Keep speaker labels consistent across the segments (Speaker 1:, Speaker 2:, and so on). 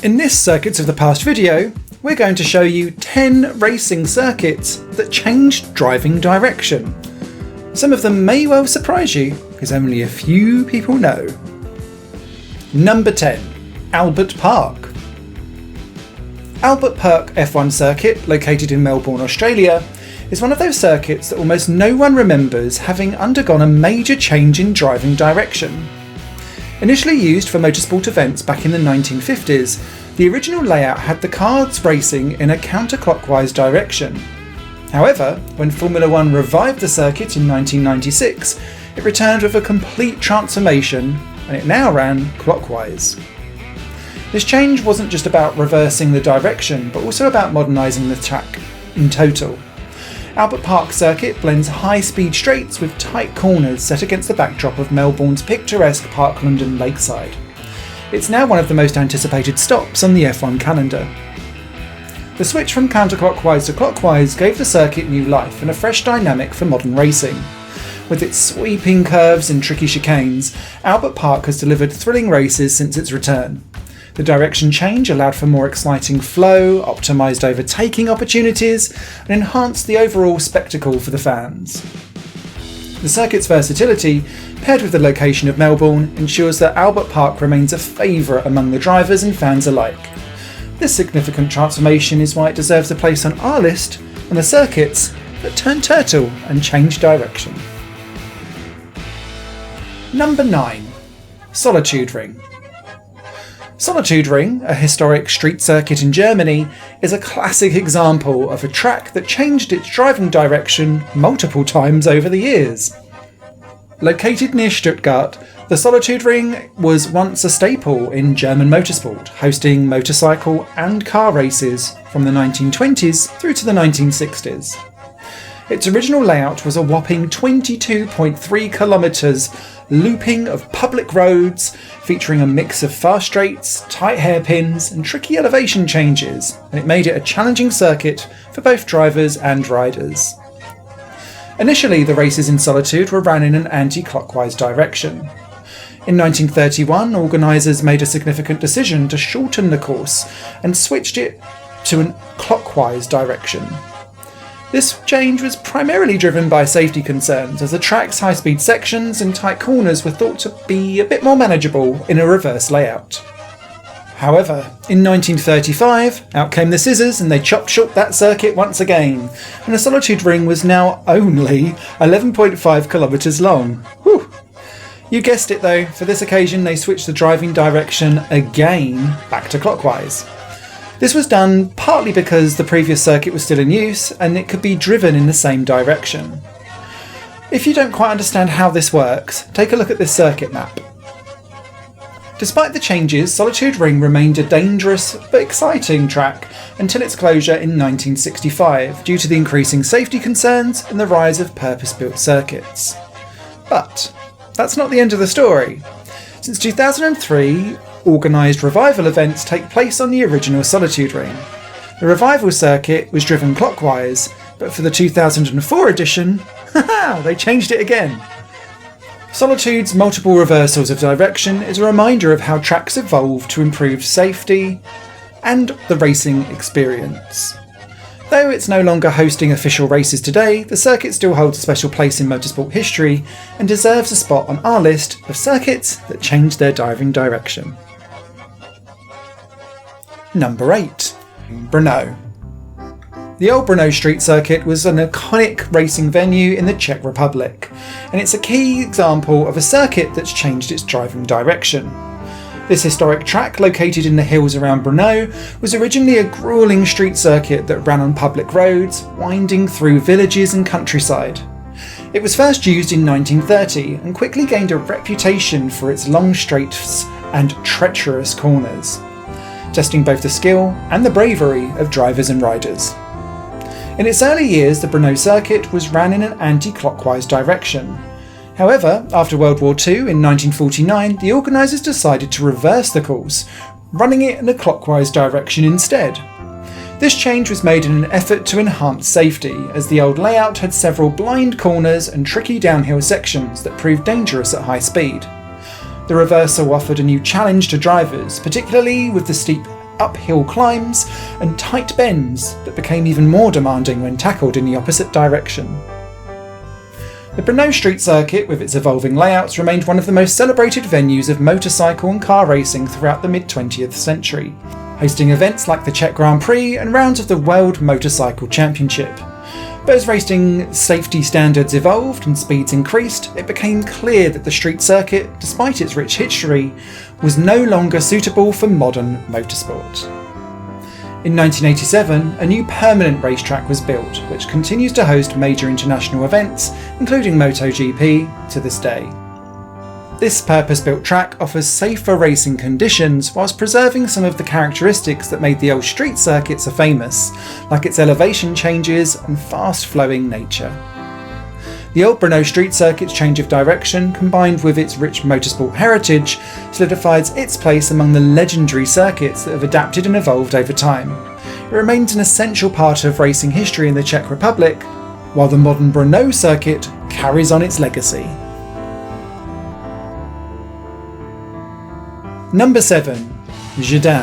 Speaker 1: In this Circuits of the Past video, we're going to show you 10 racing circuits that changed driving direction. Some of them may well surprise you, because only a few people know. Number 10. Albert Park. Albert Park F1 circuit, located in Melbourne, Australia, is one of those circuits that almost no one remembers having undergone a major change in driving direction. Initially used for motorsport events back in the 1950s, the original layout had the cars racing in a counterclockwise direction. However, when Formula 1 revived the circuit in 1996, it returned with a complete transformation and it now ran clockwise. This change wasn't just about reversing the direction, but also about modernising the track in total. Albert Park circuit blends high-speed straights with tight corners set against the backdrop of Melbourne's picturesque Parkland and Lakeside. It's now one of the most anticipated stops on the F1 calendar. The switch from counterclockwise to clockwise gave the circuit new life and a fresh dynamic for modern racing. With its sweeping curves and tricky chicanes, Albert Park has delivered thrilling races since its return. The direction change allowed for more exciting flow, optimised overtaking opportunities, and enhanced the overall spectacle for the fans. The circuit's versatility, paired with the location of Melbourne, ensures that Albert Park remains a favourite among the drivers and fans alike. This significant transformation is why it deserves a place on our list on the circuits that turned turtle and changed direction. Number 9. Solitudering. Solitudering, a historic street circuit in Germany, is a classic example of a track that changed its driving direction multiple times over the years. Located near Stuttgart, the Solitudering was once a staple in German motorsport, hosting motorcycle and car races from the 1920s through to the 1960s. Its original layout was a whopping 22.3 kilometres looping of public roads, featuring a mix of fast straights, tight hairpins and tricky elevation changes, and it made it a challenging circuit for both drivers and riders. Initially, the races in Solitude were ran in an anti-clockwise direction. In 1931, organisers made a significant decision to shorten the course and switched it to a clockwise direction. This change was primarily driven by safety concerns, as the track's high-speed sections and tight corners were thought to be a bit more manageable in a reverse layout. However, in 1935, out came the scissors and they chopped short that circuit once again, and the Solitudering was now only 11.5 kilometres long. Whew. You guessed it though, for this occasion they switched the driving direction again back to clockwise. This was done partly because the previous circuit was still in use and it could be driven in the same direction. If you don't quite understand how this works, take a look at this circuit map. Despite the changes, Solitudering remained a dangerous but exciting track until its closure in 1965 due to the increasing safety concerns and the rise of purpose-built circuits. But that's not the end of the story. Since 2003, organised revival events take place on the original Solitudering. The revival circuit was driven clockwise, but for the 2004 edition, they changed it again. Solitude's multiple reversals of direction is a reminder of how tracks evolve to improve safety and the racing experience. Though it's no longer hosting official races today, the circuit still holds a special place in motorsport history and deserves a spot on our list of circuits that changed their driving direction. Number 8. Brno. The old Brno street circuit was an iconic racing venue in the Czech Republic, and it's a key example of a circuit that's changed its driving direction. This historic track, located in the hills around Brno, was originally a gruelling street circuit that ran on public roads, winding through villages and countryside. It was first used in 1930 and quickly gained a reputation for its long straights and treacherous corners, testing both the skill and the bravery of drivers and riders. In its early years, the Brno circuit was ran in an anti-clockwise direction. However, after World War II in 1949, the organisers decided to reverse the course, running it in a clockwise direction instead. This change was made in an effort to enhance safety, as the old layout had several blind corners and tricky downhill sections that proved dangerous at high speed. The reversal offered a new challenge to drivers, particularly with the steep uphill climbs and tight bends that became even more demanding when tackled in the opposite direction. The Brno street circuit, with its evolving layouts, remained one of the most celebrated venues of motorcycle and car racing throughout the mid-20th century, hosting events like the Czech Grand Prix and rounds of the World Motorcycle Championship. But as racing safety standards evolved and speeds increased, it became clear that the street circuit, despite its rich history, was no longer suitable for modern motorsport. In 1987, a new permanent racetrack was built, which continues to host major international events, including MotoGP, to this day. This purpose-built track offers safer racing conditions whilst preserving some of the characteristics that made the old street circuit so famous, like its elevation changes and fast-flowing nature. The old Brno street circuit's change of direction, combined with its rich motorsport heritage, solidifies its place among the legendary circuits that have adapted and evolved over time. It remains an essential part of racing history in the Czech Republic, while the modern Brno circuit carries on its legacy. Number 7. Gedinne.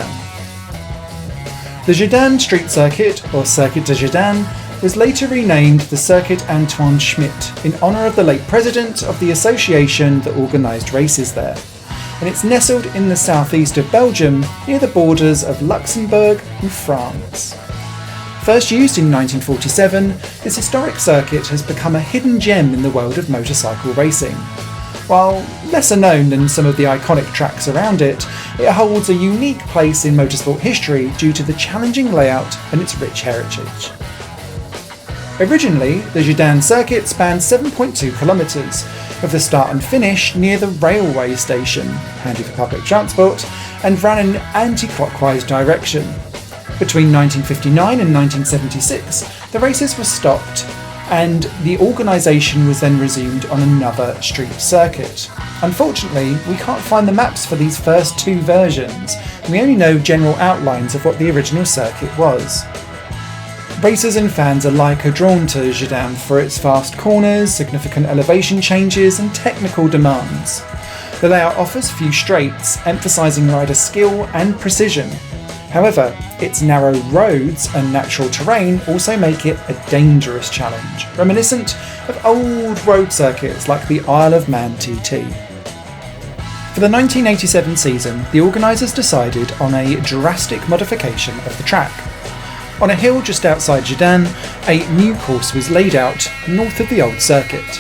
Speaker 1: The Gedinne street circuit, or Circuit de Gedinne, was later renamed the Circuit Antoine Schmidt in honour of the late president of the association that organised races there, and it's nestled in the southeast of Belgium near the borders of Luxembourg and France. First used in 1947, this historic circuit has become a hidden gem in the world of motorcycle racing. While lesser known than some of the iconic tracks around it, it holds a unique place in motorsport history due to the challenging layout and its rich heritage. Originally, the Gedinne circuit spanned 7.2 kilometres, with the start and finish near the railway station, handy for public transport, and ran in an anti-clockwise direction. Between 1959 and 1976, the races were stopped, and the organisation was then resumed on another street circuit. Unfortunately, we can't find the maps for these first two versions, and we only know general outlines of what the original circuit was. Racers and fans alike are drawn to Gedinne for its fast corners, significant elevation changes and technical demands. The layout offers few straights, emphasising rider skill and precision. However, its narrow roads and natural terrain also make it a dangerous challenge, reminiscent of old road circuits like the Isle of Man TT. For the 1987 season, the organisers decided on a drastic modification of the track. On a hill just outside Gedinne, a new course was laid out north of the old circuit.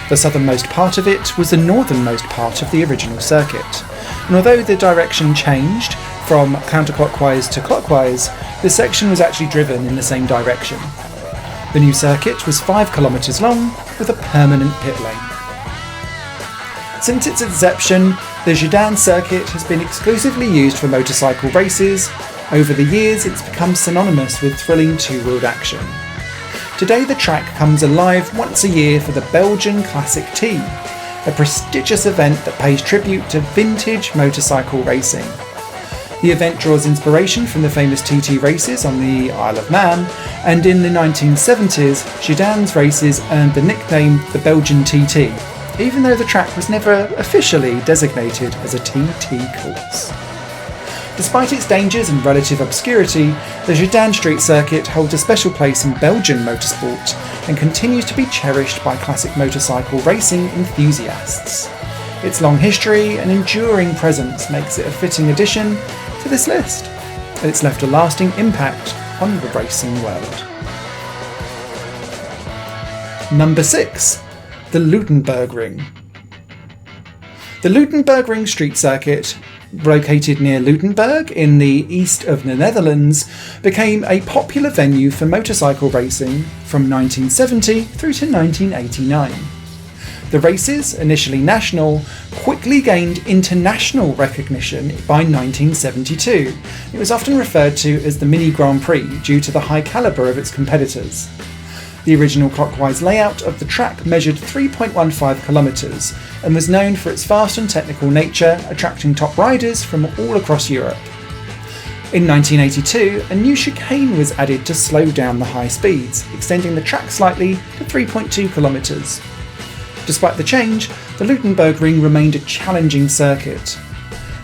Speaker 1: The southernmost part of it was the northernmost part of the original circuit, and although the direction changed from counterclockwise to clockwise, this section was actually driven in the same direction. The new circuit was 5 kilometres long with a permanent pit lane. Since its inception, the Gedinne circuit has been exclusively used for motorcycle races. Over the years, it's become synonymous with thrilling two-wheeled action. Today, the track comes alive once a year for the Belgian Classic T, a prestigious event that pays tribute to vintage motorcycle racing. The event draws inspiration from the famous TT races on the Isle of Man, and in the 1970s, Gedinne's races earned the nickname the Belgian TT, even though the track was never officially designated as a TT course. Despite its dangers and relative obscurity, the Gedinne street circuit holds a special place in Belgian motorsport and continues to be cherished by classic motorcycle racing enthusiasts. Its long history and enduring presence makes it a fitting addition to this list, and it's left a lasting impact on the racing world. Number 6. The Luttenbergring. The Luttenbergring street circuit, located near Luttenberg in the east of the Netherlands, became a popular venue for motorcycle racing from 1970 through to 1989. The races, initially national, quickly gained international recognition by 1972. It was often referred to as the Mini Grand Prix due to the high calibre of its competitors. The original clockwise layout of the track measured 3.15 kilometres and was known for its fast and technical nature, attracting top riders from all across Europe. In 1982, a new chicane was added to slow down the high speeds, extending the track slightly to 3.2 kilometres. Despite the change, the Luttenbergring remained a challenging circuit.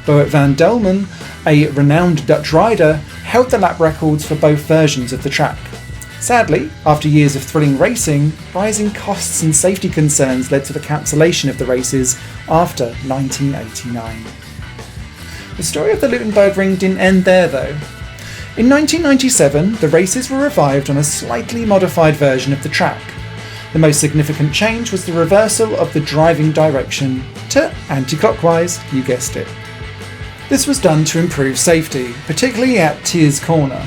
Speaker 1: Boet van Delmen, a renowned Dutch rider, held the lap records for both versions of the track. Sadly, after years of thrilling racing, rising costs and safety concerns led to the cancellation of the races after 1989. The story of the Luttenbergring didn't end there though. In 1997, the races were revived on a slightly modified version of the track. The most significant change was the reversal of the driving direction to anti-clockwise, you guessed it. This was done to improve safety, particularly at Thiers Corner.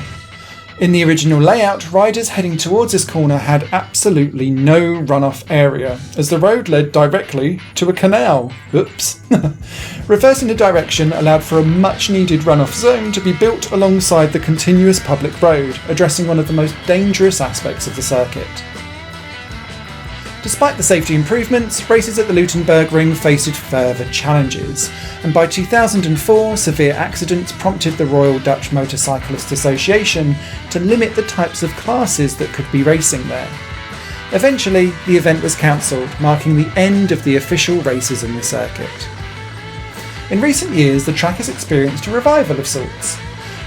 Speaker 1: In the original layout, riders heading towards this corner had absolutely no runoff area, as the road led directly to a canal. Oops. Reversing the direction allowed for a much needed runoff zone to be built alongside the continuous public road, addressing one of the most dangerous aspects of the circuit. Despite the safety improvements, races at the Luttenbergring faced further challenges, and by 2004 severe accidents prompted the Royal Dutch Motorcyclist Association to limit the types of classes that could be racing there. Eventually, the event was cancelled, marking the end of the official races in the circuit. In recent years, the track has experienced a revival of sorts.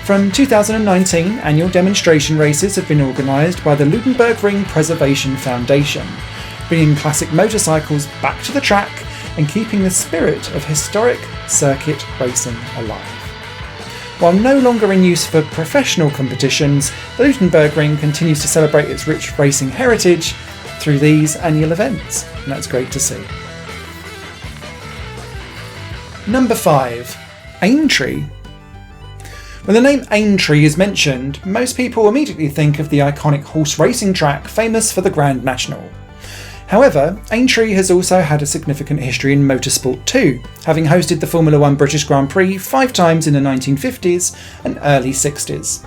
Speaker 1: From 2019, annual demonstration races have been organised by the Luttenbergring Preservation Foundation, bringing classic motorcycles back to the track and keeping the spirit of historic circuit racing alive. While no longer in use for professional competitions, the Luttenbergring continues to celebrate its rich racing heritage through these annual events, and that's great to see. Number 5. Aintree. When the name Aintree is mentioned, most people immediately think of the iconic horse racing track famous for the Grand National. However, Aintree has also had a significant history in motorsport too, having hosted the Formula 1 British Grand Prix 5 times in the 1950s and early 60s.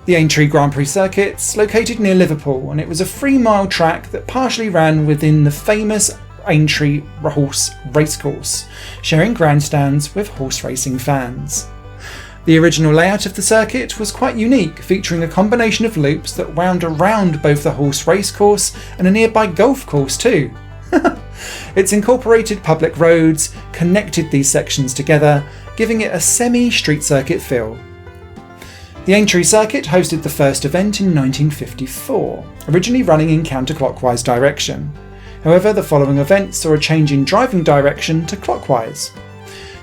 Speaker 1: The Aintree Grand Prix circuit's located near Liverpool, and it was a 3-mile track that partially ran within the famous Aintree horse racecourse, sharing grandstands with horse racing fans. The original layout of the circuit was quite unique, featuring a combination of loops that wound around both the horse racecourse and a nearby golf course too. Its incorporated public roads connected these sections together, giving it a semi-street circuit feel. The Aintree circuit hosted the first event in 1954, originally running in counterclockwise direction. However, the following event saw a change in driving direction to clockwise.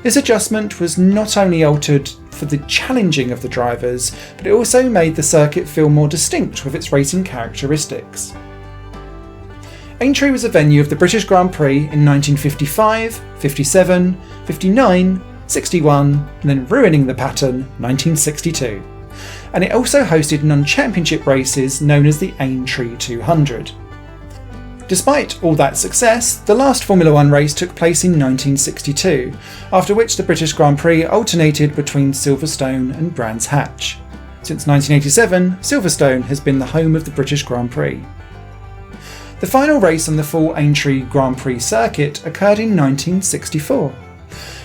Speaker 1: This adjustment was not only altered for the challenging of the drivers, but it also made the circuit feel more distinct with its racing characteristics. Aintree was a venue of the British Grand Prix in 1955, 57, 59, 61, and then ruining the pattern, 1962. And it also hosted non-championship races known as the Aintree 200. Despite all that success, the last Formula 1 race took place in 1962, after which the British Grand Prix alternated between Silverstone and Brands Hatch. Since 1987, Silverstone has been the home of the British Grand Prix. The final race on the full Aintree Grand Prix circuit occurred in 1964,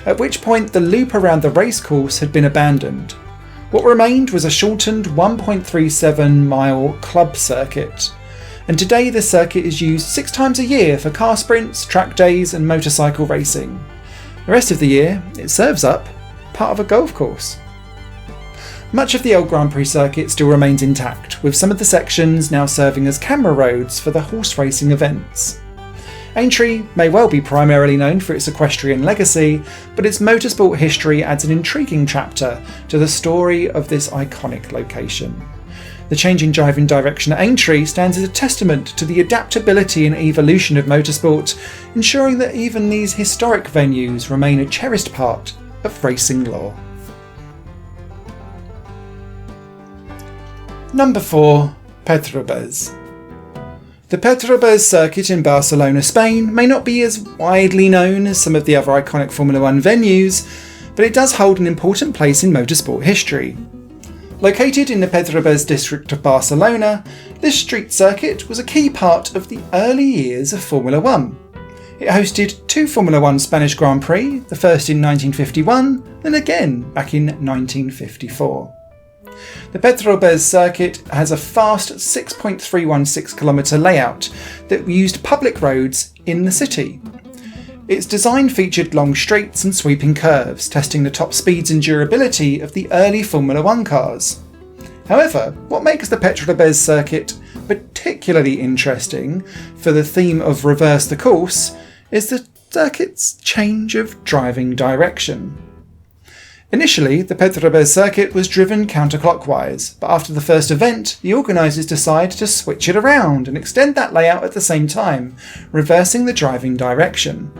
Speaker 1: at which point the loop around the racecourse had been abandoned. What remained was a shortened 1.37-mile club circuit, and today the circuit is used 6 times a year for car sprints, track days and motorcycle racing. The rest of the year it serves up part of a golf course. Much of the old Grand Prix circuit still remains intact, with some of the sections now serving as camera roads for the horse racing events. Aintree may well be primarily known for its equestrian legacy, but its motorsport history adds an intriguing chapter to the story of this iconic location. The change in driving direction at Aintree stands as a testament to the adaptability and evolution of motorsport, ensuring that even these historic venues remain a cherished part of racing lore. Number 4. Pedralbes. The Pedralbes circuit in Barcelona, Spain may not be as widely known as some of the other iconic Formula 1 venues, but it does hold an important place in motorsport history. Located in the Pedralbes district of Barcelona, this street circuit was a key part of the early years of Formula 1. It hosted 2 Formula 1 Spanish Grand Prix, the first in 1951, then again back in 1954. The Pedralbes circuit has a fast 6.316 km layout that used public roads in the city. Its design featured long straights and sweeping curves, testing the top speeds and durability of the early Formula One cars. However, what makes the Pedralbes circuit particularly interesting for the theme of reverse the course is the circuit's change of driving direction. Initially, the Pedralbes circuit was driven counterclockwise, but after the first event, the organisers decided to switch it around and extend that layout at the same time, reversing the driving direction.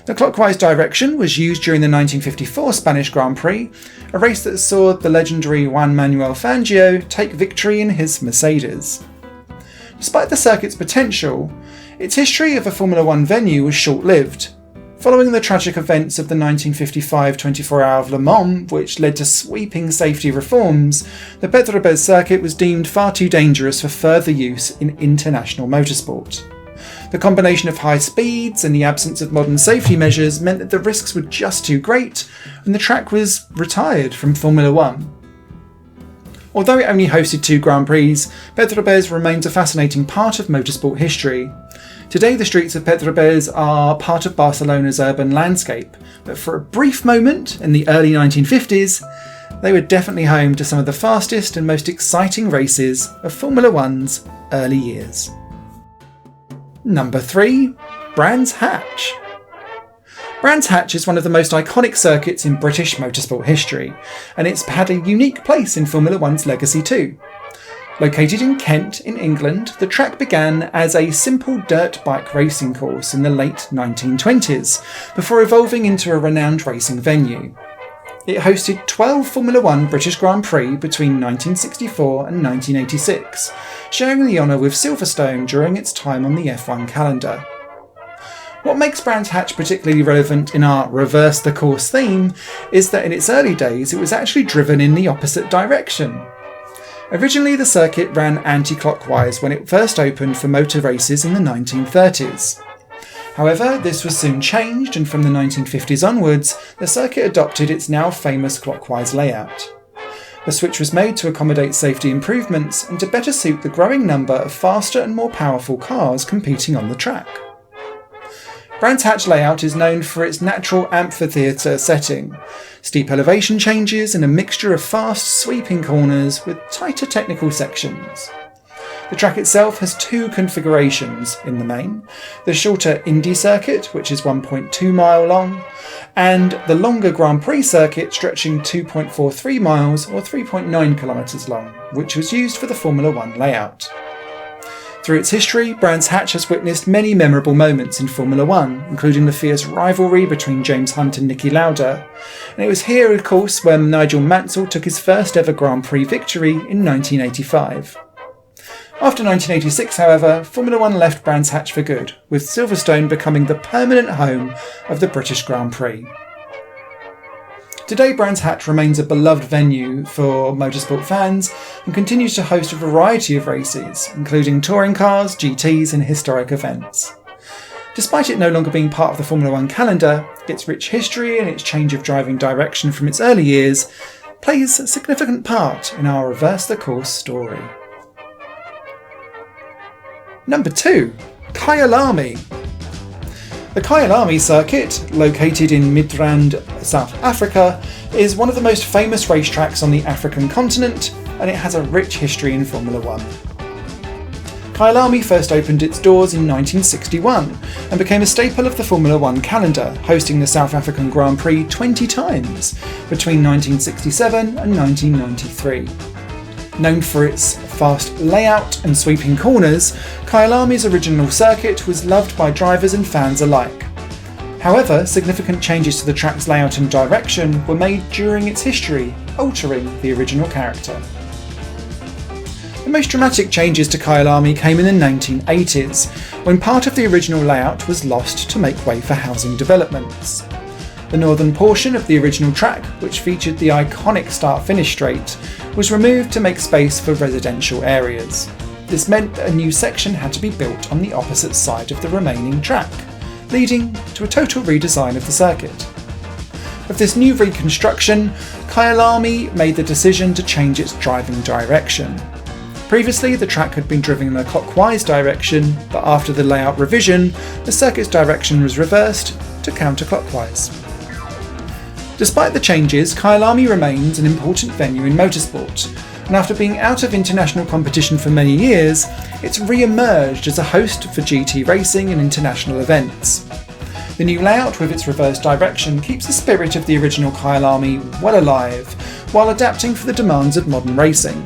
Speaker 1: The clockwise direction was used during the 1954 Spanish Grand Prix, a race that saw the legendary Juan Manuel Fangio take victory in his Mercedes. Despite the circuit's potential, its history of a Formula One venue was short-lived. Following the tragic events of the 1955 24-hour of Le Mans, which led to sweeping safety reforms, the Pedralbes circuit was deemed far too dangerous for further use in international motorsport. The combination of high speeds and the absence of modern safety measures meant that the risks were just too great, and the track was retired from Formula One. Although it only hosted 2 Grand Prix, Pedralbes remains a fascinating part of motorsport history. Today the streets of Pedralbes are part of Barcelona's urban landscape, but for a brief moment in the early 1950s, they were definitely home to some of the fastest and most exciting races of Formula One's early years. Number 3. Brands Hatch. Brands Hatch is one of the most iconic circuits in British motorsport history, and it's had a unique place in Formula One's legacy too. Located in Kent in England, the track began as a simple dirt bike racing course in the late 1920s, before evolving into a renowned racing venue. It hosted 12 Formula One British Grand Prix between 1964 and 1986, sharing the honour with Silverstone during its time on the F1 calendar. What makes Brands Hatch particularly relevant in our reverse the course theme is that in its early days it was actually driven in the opposite direction. Originally the circuit ran anti-clockwise when it first opened for motor races in the 1930s. However, this was soon changed, and from the 1950s onwards, the circuit adopted its now famous clockwise layout. The switch was made to accommodate safety improvements and to better suit the growing number of faster and more powerful cars competing on the track. Brands Hatch layout is known for its natural amphitheatre setting, steep elevation changes and a mixture of fast sweeping corners with tighter technical sections. The track itself has 2 configurations in the main, the shorter Indy circuit, which is 1.2 mile long, and the longer Grand Prix circuit stretching 2.43 miles or 3.9 kilometres long, which was used for the Formula One layout. Through its history, Brands Hatch has witnessed many memorable moments in Formula One, including the fierce rivalry between James Hunt and Niki Lauda, and it was here, of course, when Nigel Mansell took his first ever Grand Prix victory in 1985. After 1986, however, Formula One left Brands Hatch for good, with Silverstone becoming the permanent home of the British Grand Prix. Today, Brands Hatch remains a beloved venue for motorsport fans and continues to host a variety of races, including touring cars, GTs and historic events. Despite it no longer being part of the Formula One calendar, its rich history and its change of driving direction from its early years plays a significant part in our reverse the course story. Number 2. Kyalami. The Kyalami circuit, located in Midrand, South Africa, is one of the most famous racetracks on the African continent, and it has a rich history in Formula One. Kyalami first opened its doors in 1961 and became a staple of the Formula One calendar, hosting the South African Grand Prix 20 times between 1967 and 1993. Known for its fast layout and sweeping corners, Kyalami's original circuit was loved by drivers and fans alike. However, significant changes to the track's layout and direction were made during its history, altering the original character. The most dramatic changes to Kyalami came in the 1980s, when part of the original layout was lost to make way for housing developments. The northern portion of the original track, which featured the iconic start-finish straight, was removed to make space for residential areas. This meant that a new section had to be built on the opposite side of the remaining track, leading to a total redesign of the circuit. Of this new reconstruction, Kyalami made the decision to change its driving direction. Previously, the track had been driven in a clockwise direction, but after the layout revision, the circuit's direction was reversed to counterclockwise. Despite the changes, Kyalami remains an important venue in motorsport, and after being out of international competition for many years, it's re-emerged as a host for GT racing and international events. The new layout with its reverse direction keeps the spirit of the original Kyalami well alive, while adapting for the demands of modern racing.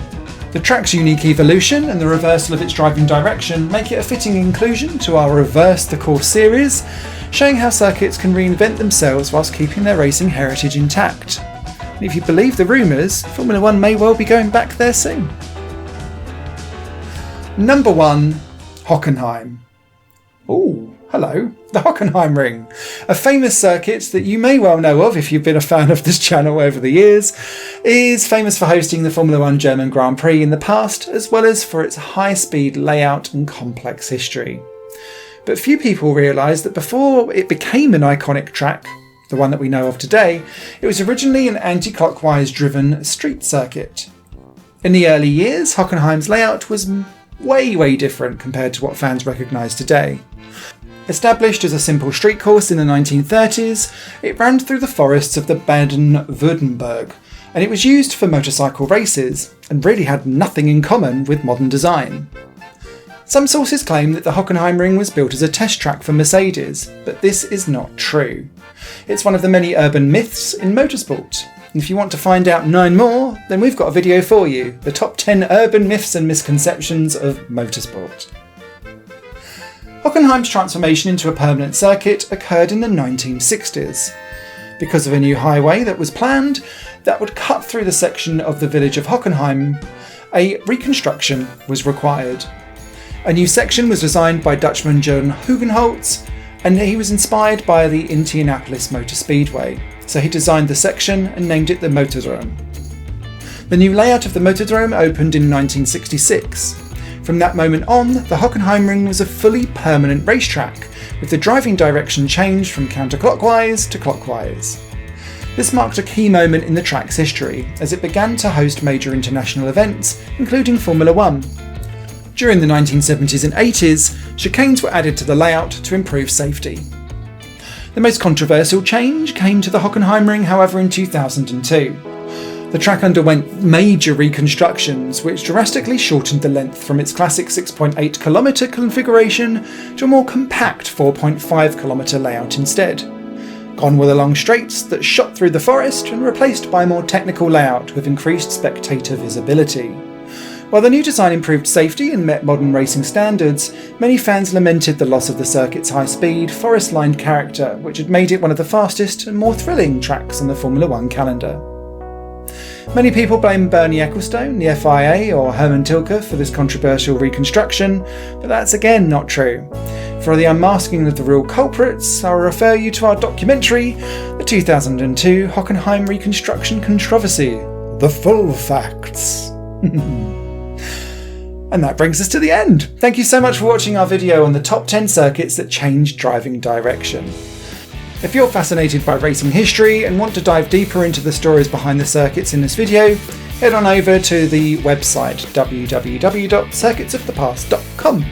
Speaker 1: The track's unique evolution and the reversal of its driving direction make it a fitting inclusion to our Reverse the Course series, showing how circuits can reinvent themselves whilst keeping their racing heritage intact. And if you believe the rumours, Formula 1 may well be going back there soon. Number 1. Hockenheim. Ooh, hello, the Hockenheim a famous circuit that you may well know of if you've been a fan of this channel over the years, is famous for hosting the Formula 1 German Grand Prix in the past, as well as for its high-speed layout and complex history. But few people realise that before it became an iconic track, the one that we know of today, it was originally an anti-clockwise driven street circuit. In the early years, Hockenheim's layout was way different compared to what fans recognise today. Established as a simple street course in the 1930s, it ran through the forests of the Baden-Württemberg, and it was used for motorcycle races, and really had nothing in common with modern design. Some sources claim that the Hockenheim Ring was built as a test track for Mercedes, but this is not true. It's one of the many urban myths in motorsport. And if you want to find out 9 more, then we've got a video for you, the top 10 urban myths and misconceptions of motorsport. Hockenheim's transformation into a permanent circuit occurred in the 1960s. Because of a new highway that was planned that would cut through the section of the village of Hockenheim, a reconstruction was required. A new section was designed by Dutchman John Hugenholtz, and he was inspired by the Indianapolis Motor Speedway, so he designed the section and named it the Motordrome. The new layout of the Motordrome opened in 1966. From that moment on, the Hockenheim Ring was a fully permanent racetrack, with the driving direction changed from counterclockwise to clockwise. This marked a key moment in the track's history, as it began to host major international events, including Formula 1. During the 1970s and 80s, chicanes were added to the layout to improve safety. The most controversial change came to the Hockenheim Ring, however, in 2002. The track underwent major reconstructions, which drastically shortened the length from its classic 6.8 km configuration to a more compact 4.5 km layout instead. Gone were the long straights that shot through the forest and replaced by a more technical layout with increased spectator visibility. While the new design improved safety and met modern racing standards, many fans lamented the loss of the circuit's high-speed, forest-lined character, which had made it one of the fastest and more thrilling tracks on the Formula 1 calendar. Many people blame Bernie Ecclestone, the FIA, or Herman Tilke for this controversial reconstruction, but that's again not true. For the unmasking of the real culprits, I'll refer you to our documentary, the 2002 Hockenheim Reconstruction Controversy, The Full Facts. And that brings us to the end. Thank you so much for watching our video on the top 10 circuits that changed driving direction. If you're fascinated by racing history and want to dive deeper into the stories behind the circuits in this video, head on over to the website www.circuitsofthepast.com.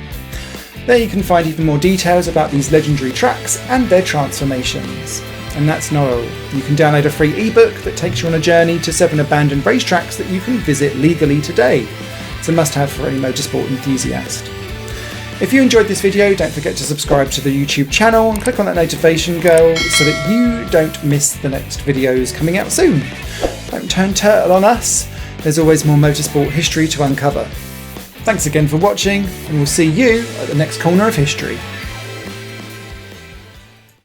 Speaker 1: There you can find even more details about these legendary tracks and their transformations. And that's not all. You can download a free ebook that takes you on a journey to 7 abandoned racetracks that you can visit legally today. It's a must-have for any motorsport enthusiast. If you enjoyed this video, don't forget to subscribe to the YouTube channel and click on that notification bell so that you don't miss the next videos coming out soon. Don't turn turtle on us, there's always more motorsport history to uncover. Thanks again for watching, and we'll see you at the next corner of history.